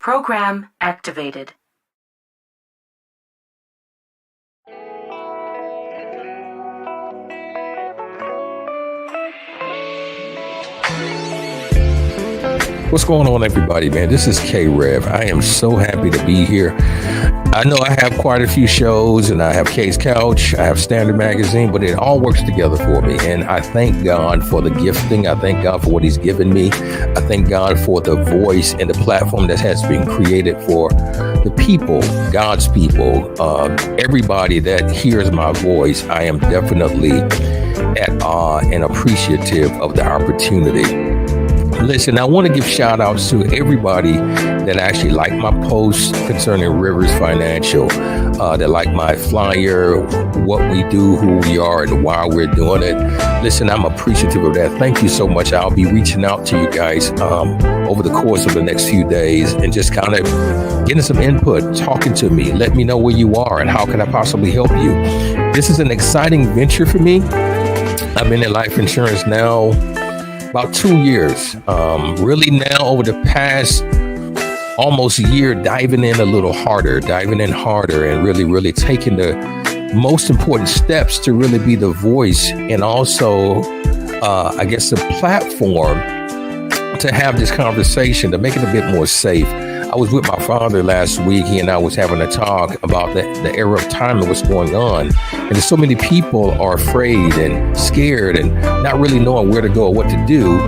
Program activated. What's going on, everybody, man? This is K-Rev. I am so happy to be here. I know I have quite a few shows, and I have K's Couch, I have Standard Magazine, but it all works together for me. And I thank God for the gifting. I thank God for what he's given me. I thank God for the voice and the platform that has been created for the people, God's people, everybody that hears my voice. I am definitely at awe and appreciative of the opportunity. Listen, I want to give shout outs to everybody that actually like my posts concerning Rivers Financial, that like my flyer, what we do, who we are, and why we're doing it. Listen, I'm appreciative of that. Thank you so much. I'll be reaching out to you guys over the course of the next few days and just kind of getting some input, talking to me. Let me know where you are and how can I possibly help you. This is an exciting venture for me. I've been in life insurance now about 2 years. Really now over the past almost year, diving in harder and really taking the most important steps to really be the voice and also, I guess, the platform to have this conversation, to make it a bit more safe. I was with my father last week. He and I was having a talk about the era of time and what's going on. And so many people are afraid and scared and not really knowing where to go or what to do.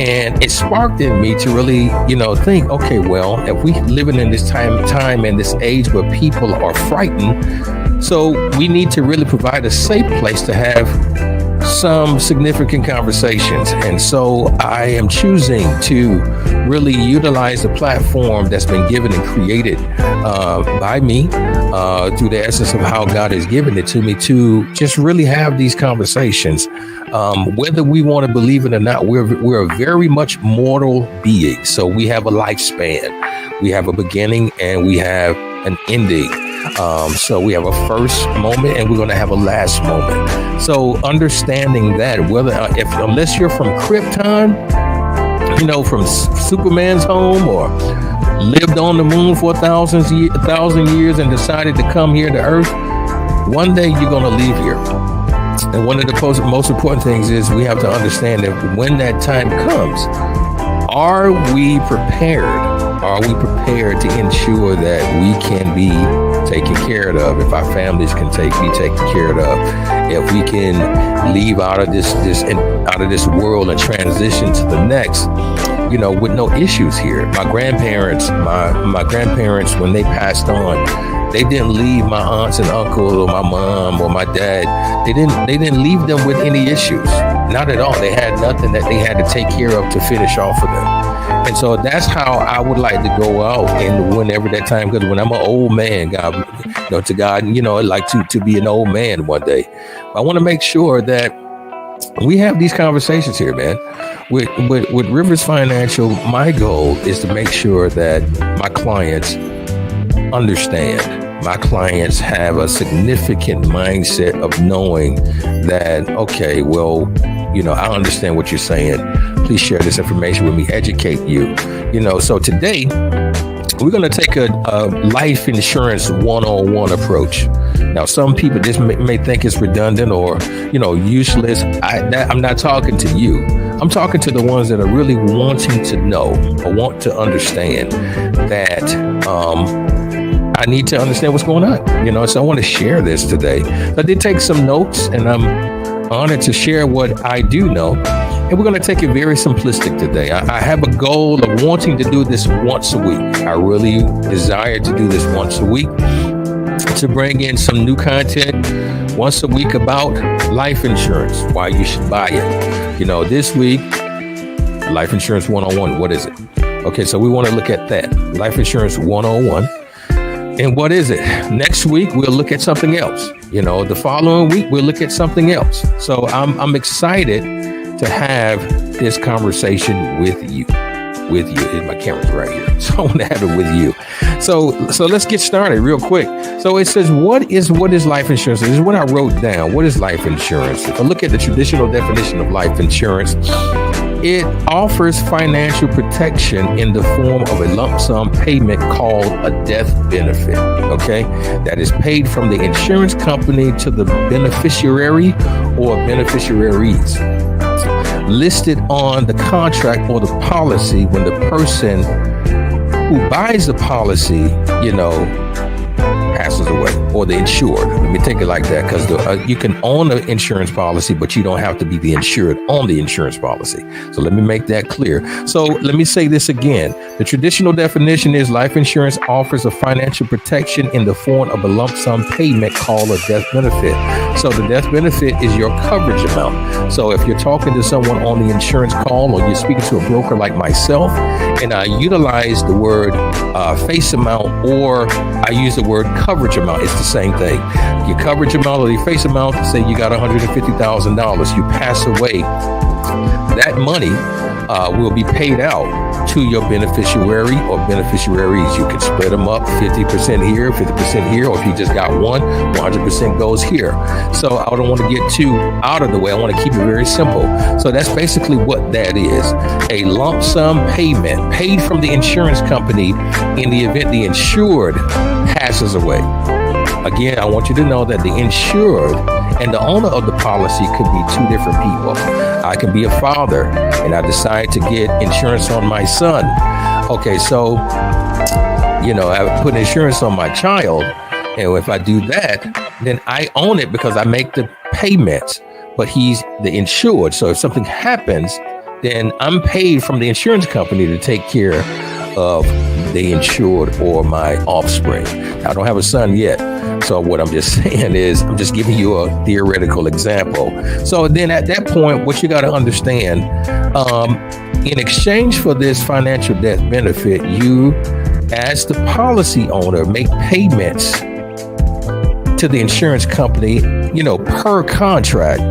And it sparked in me to really, think, okay, well, if we living in this time and this age where people are frightened, so we need to really provide a safe place to have some significant conversations. And so I am choosing to really utilize the platform that's been given and created by me through the essence of how God has given it to me to just really have these conversations. Whether we want to believe it or not, we're a very much mortal being. So we have a lifespan, we have a beginning, and we have an ending. So we have a first moment and we're going to have a last moment. So understanding that unless you're from Krypton, from Superman's home or lived on the moon for 1,000 years and decided to come here to Earth, one day you're going to leave here. And one of the most important things is we have to understand that when that time comes, are we prepared? Are we prepared to ensure that we can be taken care of, if our families can be taken care of, if we can leave out of this world and transition to the next, with no issues here. My grandparents, when they passed on, they didn't leave my aunts and uncles or my mom or my dad. They didn't leave them with any issues. Not at all. They had nothing that they had to take care of to finish off for them. And so that's how I would like to go out and whenever that time, because when I'm an old man, God, to God, I'd like to be an old man one day. I want to make sure that we have these conversations here, man. With Rivers Financial, my goal is to make sure that my clients understand. My clients have a significant mindset of knowing that, okay, well, I understand what you're saying. Please share this information with me, educate you. So today we're going to take a life insurance one-on-one approach. Now, some people just may think it's redundant or, useless. I'm not talking to you. I'm talking to the ones that are really wanting to know or want to understand that I need to understand what's going on. So I want to share this today. I did take some notes, and I'm honored to share what I do know. And we're going to take it very simplistic today. I have a goal of wanting to do this once a week. I really desire to do this once a week, to bring in some new content once a week about life insurance, why you should buy it. This week, life insurance 101, what is it? Okay, so we want to look at that. Life insurance 101. And what is it? Next week, we'll look at something else. The following week, we'll look at something else. So I'm excited to have this conversation with you. My camera's right here. So I want to have it with you. So let's get started real quick. So it says, what is life insurance? This is what I wrote down. What is life insurance? If I look at the traditional definition of life insurance, It offers financial protection in the form of a lump sum payment called a death benefit, okay? That is paid from the insurance company to the beneficiary or beneficiaries listed on the contract or the policy when the person who buys the policy, passes away, or the insured. Let me take it like that, because you can own an insurance policy, but you don't have to be the insured on the insurance policy. So let me make that clear. So let me say this again. The traditional definition is life insurance offers a financial protection in the form of a lump sum payment called a death benefit. So the death benefit is your coverage amount. So if you're talking to someone on the insurance call, or you're speaking to a broker like myself, and I utilize the word face amount, or I use the word coverage amount, it's the same thing. Your coverage amount or your face amount, say you got $150,000, you pass away, that money will be paid out to your beneficiary or beneficiaries. You can split them up, 50% here, 50% here, or if you just got one, 100% goes here. So I don't want to get too out of the way. I want to keep it very simple. So that's basically what that is. A lump sum payment paid from the insurance company in the event the insured passes away. Again, I want you to know that the insured and the owner of the policy could be two different people. I can be a father and I decide to get insurance on my son. Okay, so, I put insurance on my child. And if I do that, then I own it because I make the payments, but he's the insured. So if something happens, then I'm paid from the insurance company to take care of the insured or my offspring. I don't have a son yet. So what I'm just saying is, I'm just giving you a theoretical example. So then at that point, what you got to understand, in exchange for this financial death benefit, you, as the policy owner, make payments to the insurance company, per contract,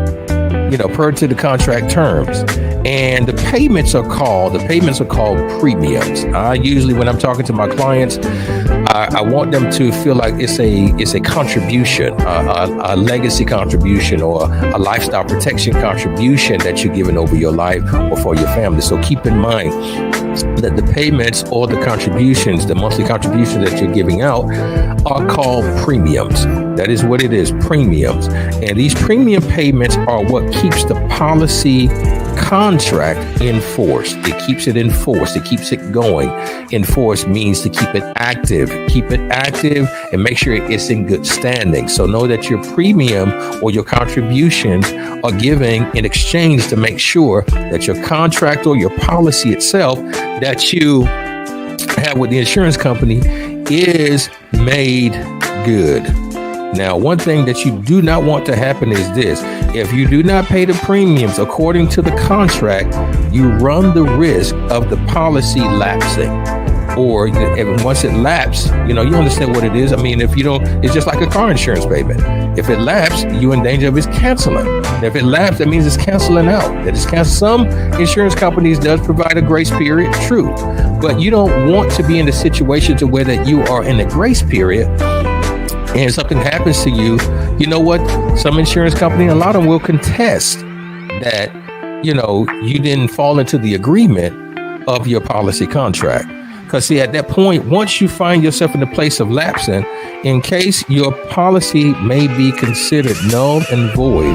per to the contract terms. And the payments are called premiums. I usually, when I'm talking to my clients, I want them to feel like it's a contribution, a legacy contribution, or a lifestyle protection contribution that you're giving over your life or for your family. So keep in mind that the payments or the contributions, the monthly contributions that you're giving out, are called premiums. That is what it is, premiums. And these premium payments are what keeps the policy contract in force. It keeps it in force. It keeps it going. In force means to keep it active. Keep it active and make sure it's in good standing. So know that your premium or your contributions are giving in exchange to make sure that your contract or your policy itself that you have with the insurance company is made good. Now, one thing that you do not want to happen is this. If you do not pay the premiums according to the contract, you run the risk of the policy lapsing. Or once it lapses, you understand what it is. I mean, if you don't, it's just like a car insurance payment. If it lapses, you're in danger of it canceling. And if it lapses, that means it's canceling out. That is canceled. Some insurance companies does provide a grace period, true. But you don't want to be in the situation to where that you are in a grace period and something happens to you. You know what? Some insurance company, a lot of them will contest that, you didn't fall into the agreement of your policy contract. Because see, at that point, once you find yourself in a place of lapsing, in case your policy may be considered null and void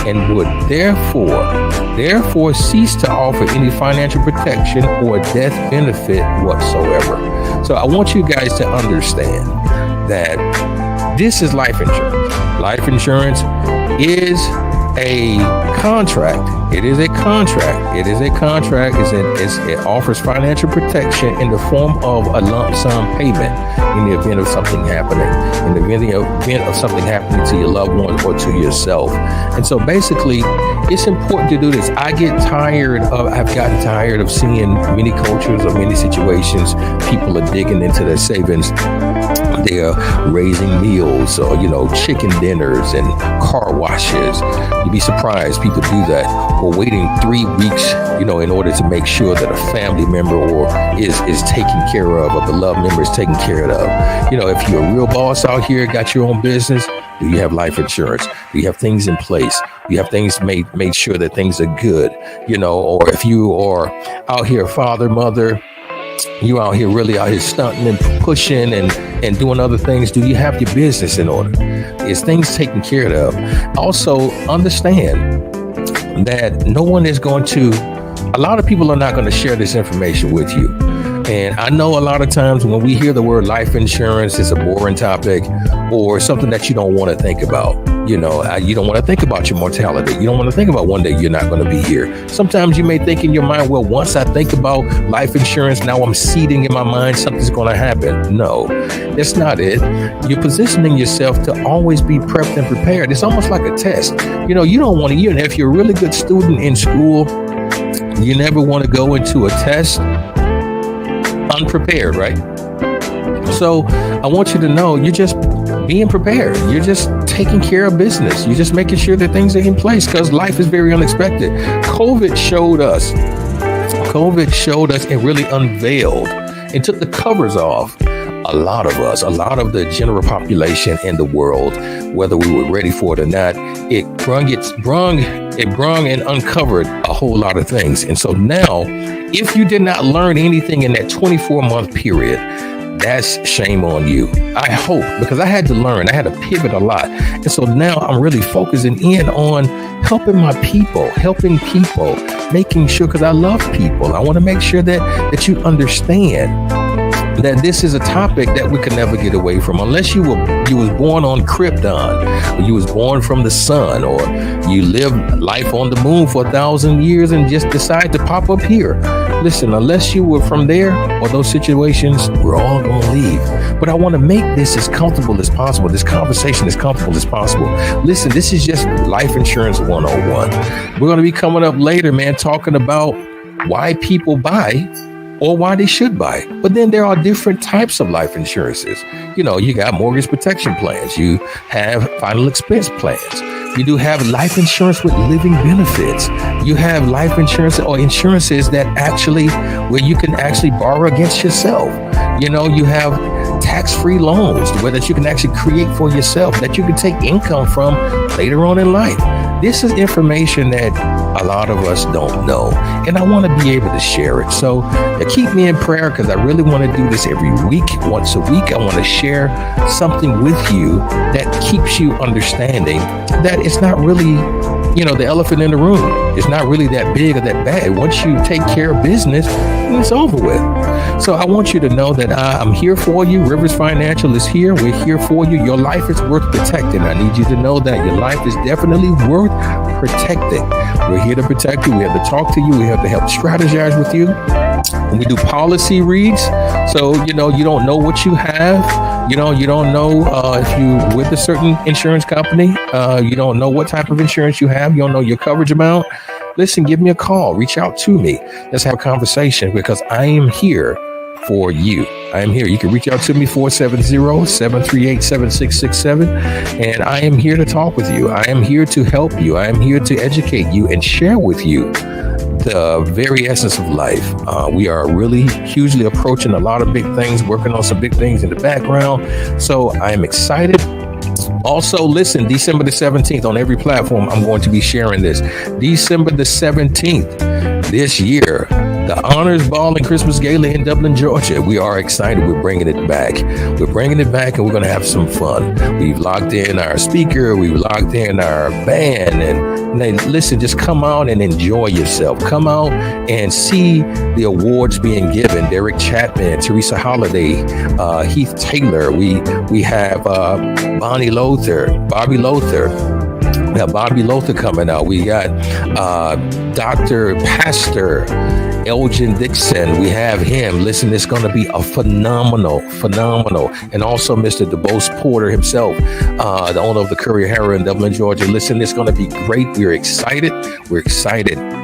and would therefore cease to offer any financial protection or death benefit whatsoever. So I want you guys to understand that this is life insurance. Life insurance is a contract. It is a contract. It is a contract. It offers financial protection in the form of a lump sum payment in the event of something happening, in the event of something happening to your loved one or to yourself. And so basically, it's important to do this. I've gotten tired of seeing many cultures or many situations. People are digging into their savings. They're raising meals or, chicken dinners and car washes. You'd be surprised people do that, or waiting 3 weeks, in order to make sure that a family member is taken care of, or the loved member is taken care of. If you're a real boss out here, got your own business, do you have life insurance? Do you have things in place? You have things made sure that things are good, or if you are out here, father, mother, you out here really out here stunting and pushing and doing other things. Do you have your business in order? Is things taken care of? Also, understand that no one is going to, a lot of people are not going to share this information with you. And I know a lot of times when we hear the word life insurance, it's a boring topic or something that you don't want to think about. You don't want to think about your mortality. You don't want to think about one day you're not going to be here. Sometimes you may think in your mind, well, once I think about life insurance, now I'm seeding in my mind something's going to happen. No, that's not it. You're positioning yourself to always be prepped and prepared. It's almost like a test. You don't want to, even if you're a really good student in school, you never want to go into a test unprepared, right? So I want you to know you're just being prepared. You're just taking care of business. You're just making sure that things are in place because life is very unexpected. COVID showed us and really unveiled and took the covers off a lot of us, a lot of the general population in the world, whether we were ready for it or not. It brung and uncovered a whole lot of things. And so now, if you did not learn anything in that 24-month period, that's shame on you. I hope, because I had to learn, I had to pivot a lot. And so now I'm really focusing in on helping people, making sure, because I love people. I want to make sure that you understand that this is a topic that we can never get away from, unless you was born on Krypton, or you was born from the sun, or you lived life on the moon for 1,000 years and just decide to pop up here. Listen, unless you were from there or those situations, we're all going to leave. But I want to make this as comfortable as possible, this conversation as comfortable as possible. Listen, this is just Life Insurance 101. We're going to be coming up later, man, talking about why people buy or why they should buy. But then there are different types of life insurances. You got mortgage protection plans. You have final expense plans. You do have life insurance with living benefits. You have life insurance or insurances that actually, where you can actually borrow against yourself. You have tax-free loans where that you can actually create for yourself, that you can take income from later on in life. This is information that a lot of us don't know, and I want to be able to share it. So keep me in prayer, because I really want to do this every week. Once a week, I want to share something with you that keeps you understanding that it's not really, the elephant in the room. It's not really that big or that bad. Once you take care of business, it's over with. So I want you to know that I'm here for you. Rivers Financial is here. We're here for you. Your life is worth protecting. I need you to know that your life is definitely worth protecting. We're here to protect you. We have to talk to you. We have to help strategize with you. We do policy reads. So, you don't know what you have. You don't know if you with a certain insurance company. You don't know what type of insurance you have. You don't know your coverage amount. Listen, give me a call. Reach out to me. Let's have a conversation, because I am here for you. I am here. You can reach out to me 470-738-7667. And I am here to talk with you. I am here to help you. I am here to educate you and share with you the very essence of life. We are really hugely approaching a lot of big things, working on some big things in the background. So I am excited. Also, listen, December the 17th on every platform, I'm going to be sharing this. December the 17th this year, the Honors Ball and Christmas Gala in Dublin, Georgia. We are excited. We're bringing it back. And we're going to have some fun. We've locked in our speaker. We've locked in our band. And listen, just come out and enjoy yourself. Come out and see the awards being given. Derek Chapman, Teresa Holiday, Heath Taylor. We have Bobby Lothar. We have Bobby Lothar coming out. We got Dr. Pastor Elgin Dixon. We have him. Listen, it's going to be a phenomenal. And also Mr. DeBose Porter himself, the owner of the Courier Herald in Dublin, Georgia. Listen, it's going to be great. We're excited.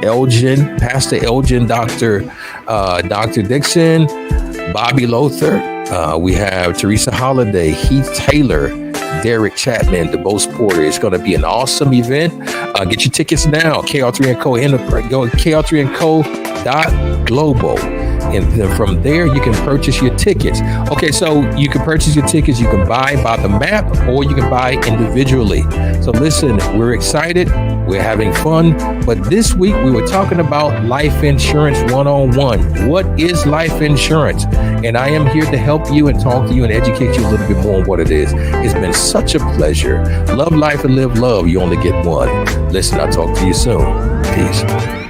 Elgin, Pastor Elgin, Dr. Dixon, Bobby Lothar. We have Teresa Holiday, Heath Taylor, Derek Chapman, DeBose Porter. It's going to be an awesome event. Get your tickets now. KR3 & Co. Go to KR3&Co.global. And then from there, you can purchase your tickets. Okay, so you can purchase your tickets. You can buy by the map or you can buy individually. So listen, we're excited. We're having fun. But this week, we were talking about life insurance 101. What is life insurance? And I am here to help you and talk to you and educate you a little bit more on what it is. It's been such a pleasure. Love life and live love. You only get one. Listen, I'll talk to you soon. Peace.